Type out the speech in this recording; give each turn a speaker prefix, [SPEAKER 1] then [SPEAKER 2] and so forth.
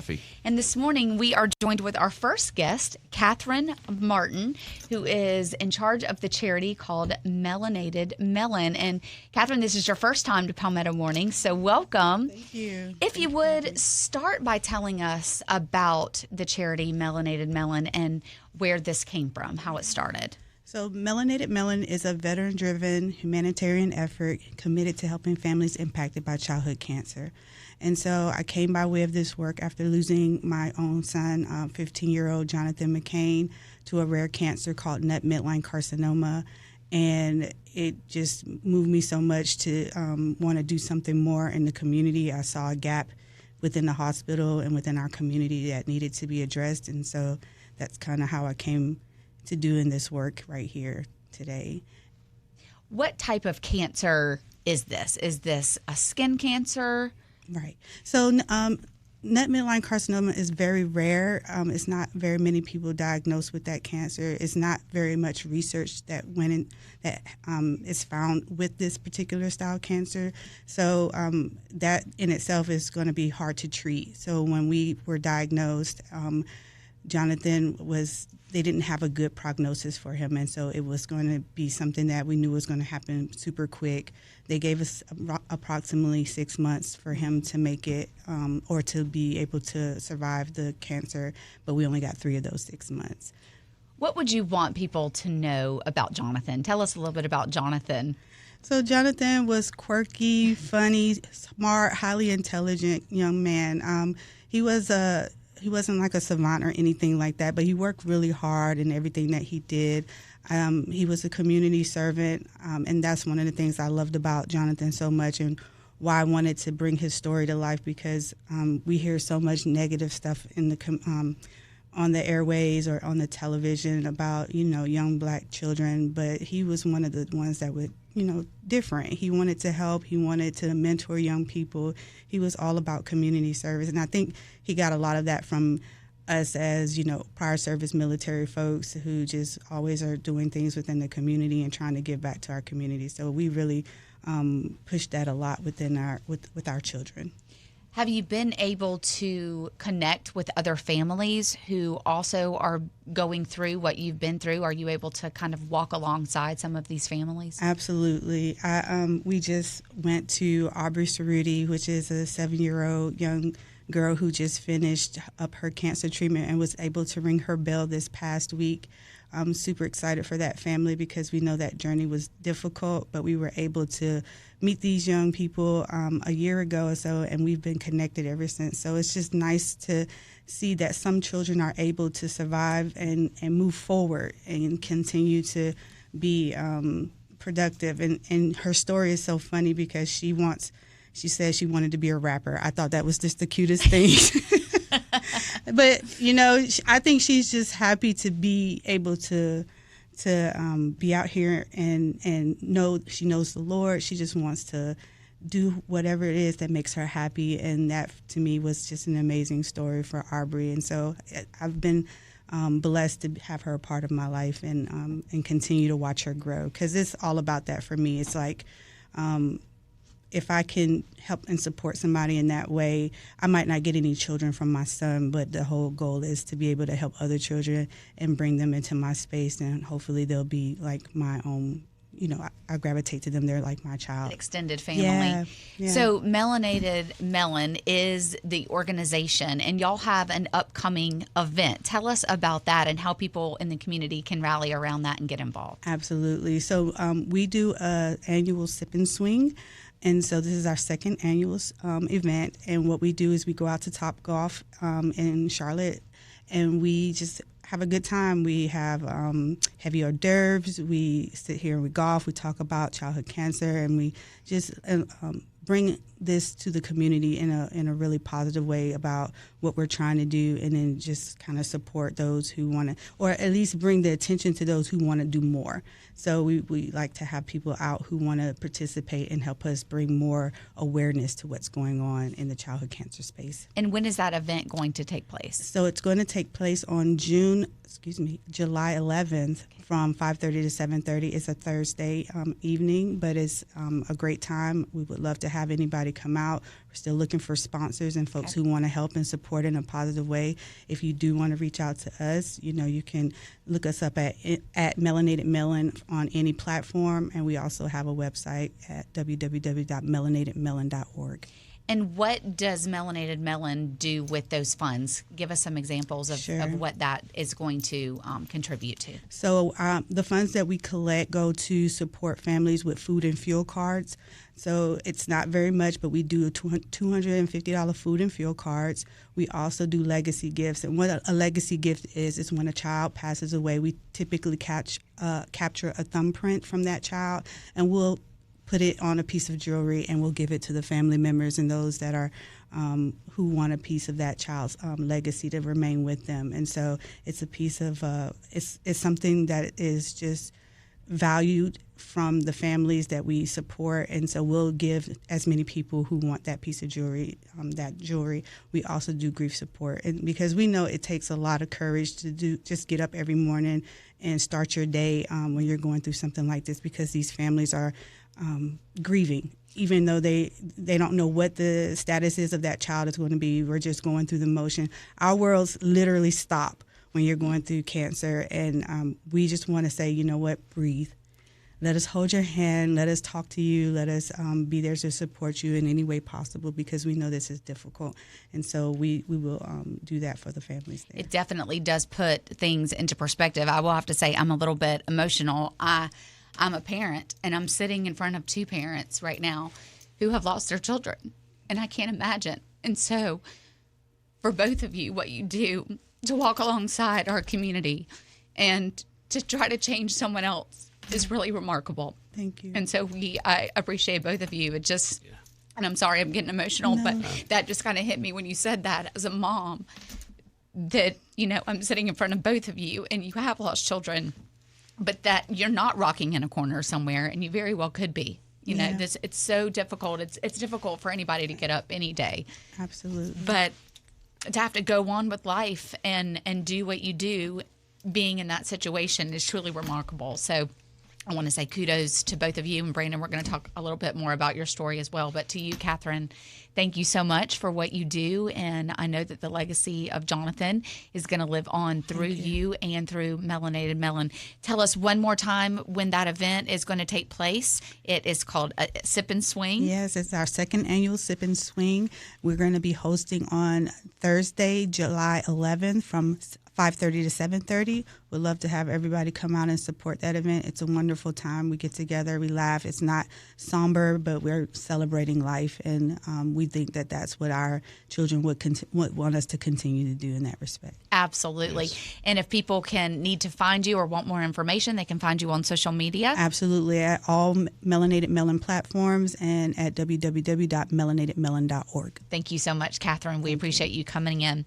[SPEAKER 1] Rafi.
[SPEAKER 2] And this morning we are joined with our first guest, Kathryn Martin, who is in charge of the charity called Melanated Melon. And Kathryn, this is your first time to Palmetto Morning, so welcome.
[SPEAKER 3] Thank you.
[SPEAKER 2] If you would start by telling us about the charity Melanated Melon and where this came from, how it started.
[SPEAKER 3] So Melanated Melon is a veteran-driven humanitarian effort committed to helping families impacted by childhood cancer. And so I came by way of this work after losing my own son, 15-year-old Jonathan McCain, to a rare cancer called nut midline carcinoma. And it just moved me so much to want to do something more in the community. I saw a gap within the hospital and within our community that needed to be addressed. And so that's kind of how I came to doing this work right here today.
[SPEAKER 2] What type of cancer is this? Is this a skin cancer?
[SPEAKER 3] Right. So nut midline carcinoma is very rare. It's not very many people diagnosed with that cancer. It's not very much research that is found with this particular style cancer. So that in itself is going to be hard to treat. So when we were diagnosed, Jonathan they didn't have a good prognosis for him, and so it was going to be something that we knew was going to happen super quick. They gave us approximately 6 months for him to make it or to be able to survive the cancer, but we only got 3 of those 6 months.
[SPEAKER 2] What would you want people to know about Jonathan? Tell us a little bit about Jonathan.
[SPEAKER 3] So Jonathan was quirky, funny, smart, highly intelligent young man. He wasn't like a savant or anything like that, but he worked really hard in everything that he did. He was a community servant, and that's one of the things I loved about Jonathan so much and why I wanted to bring his story to life, because we hear so much negative stuff in the on the airways or on the television about, young black children, but he was one of the ones that would, different. He wanted to help. He wanted to mentor young people. He was all about community service. And I think he got a lot of that from us as, prior service military folks who just always are doing things within the community and trying to give back to our community. So we really pushed that a lot within with our children.
[SPEAKER 2] Have you been able to connect with other families who also are going through what you've been through? Are you able to kind of walk alongside some of these families?
[SPEAKER 3] Absolutely. We just went to Aubrey Cerruti, which is a 7-year-old young girl who just finished up her cancer treatment and was able to ring her bell this past week. I'm super excited for that family because we know that journey was difficult, but we were able to meet these young people a year ago or so, and we've been connected ever since. So it's just nice to see that some children are able to survive and move forward and continue to be productive. And her story is so funny because she said she wanted to be a rapper. I thought that was just the cutest thing. But, I think she's just happy to be able to be out here and know she knows the Lord. She just wants to do whatever it is that makes her happy. And that, to me, was just an amazing story for Aubrey. And so I've been blessed to have her a part of my life and continue to watch her grow, because it's all about that for me. It's like if I can help and support somebody in that way, I might not get any children from my son, but the whole goal is to be able to help other children and bring them into my space, and hopefully they'll be like my own. I gravitate to them. They're like my child.
[SPEAKER 2] Extended family.
[SPEAKER 3] Yeah.
[SPEAKER 2] So Melanated Melon is the organization, and y'all have an upcoming event. Tell us about that and how people in the community can rally around that and get involved. Absolutely.
[SPEAKER 3] So we do an annual sip and swing. And so this is our second annual event. And what we do is we go out to Topgolf in Charlotte, and we just have a good time. We have heavy hors d'oeuvres. We sit here and we golf. We talk about childhood cancer, and we just bring this to the community in a really positive way about what we're trying to do, and then just kind of support those who want to, or at least bring the attention to those who want to do more. So we like to have people out who want to participate and help us bring more awareness to what's going on in the childhood cancer space.
[SPEAKER 2] And when is that event going to take place?
[SPEAKER 3] So it's going to take place on July 11th from 5:30 to 7:30. It's a Thursday evening, but it's a great time. We would love to have anybody everybody come out. We're still looking for sponsors and folks who want to help and support in a positive way. If you do want to reach out to us, you can look us up at Melanated Melon on any platform, and we also have a website at www.melanatedmelon.org.
[SPEAKER 2] And what does Melanated Melon do with those funds? Give us some examples of what that is going to contribute to.
[SPEAKER 3] So the funds that we collect go to support families with food and fuel cards. So it's not very much, but we do $250 food and fuel cards. We also do legacy gifts. And what a legacy gift is when a child passes away, we typically capture a thumbprint from that child, and we'll put it on a piece of jewelry, and we'll give it to the family members and those that are who want a piece of that child's legacy to remain with them. And so it's a piece of it's something that is just valued from the families that we support, and so we'll give as many people who want that piece of jewelry that jewelry. We also do grief support, and because we know it takes a lot of courage to just get up every morning and start your day when you're going through something like this, because these families are grieving, even though they don't know what the status is of that child is going to be. We're just going through the motion. Our worlds literally stop when you're going through cancer, and we just want to say, you know what, breathe. Let us hold your hand. Let us talk to you. Let us be there to support you in any way possible, because we know this is difficult. And so we will do that for the families there.
[SPEAKER 2] It definitely does put things into perspective. I will have to say I'm a little bit emotional. I'm a parent, and I'm sitting in front of two parents right now who have lost their children, and I can't imagine. And so for both of you, what you do to walk alongside our community and to try to change someone else is really remarkable.
[SPEAKER 3] Thank you.
[SPEAKER 2] And so I appreciate both of you. And I'm sorry I'm getting emotional, but that just kind of hit me when you said that as a mom, that, I'm sitting in front of both of you, and you have lost children, but that you're not rocking in a corner somewhere, and you very well could be. It's so difficult. It's difficult for anybody to get up any day.
[SPEAKER 3] Absolutely.
[SPEAKER 2] But to have to go on with life and do what you do, being in that situation, is truly remarkable. So I want to say kudos to both of you. And Brandon, we're going to talk a little bit more about your story as well. But to you, Kathryn, thank you so much for what you do. And I know that the legacy of Jonathan is going to live on through you and through Melanated Melon. Tell us one more time when that event is going to take place. It is called Sip and Swing.
[SPEAKER 3] Yes, it's our second annual Sip and Swing. We're going to be hosting on Thursday, July 11th from 5:30 to 7:30. We'd love to have everybody come out and support that event. It's a wonderful time. We get together, we laugh. It's not somber, but we're celebrating life, and we think that that's what our children would want us to continue to do in that respect.
[SPEAKER 2] Absolutely. Yes. And if people need to find you or want more information, they can find you on social media?
[SPEAKER 3] Absolutely, at all Melanated Melon platforms and at www.melanatedmelon.org.
[SPEAKER 2] Thank you so much, Kathryn. We appreciate you coming in.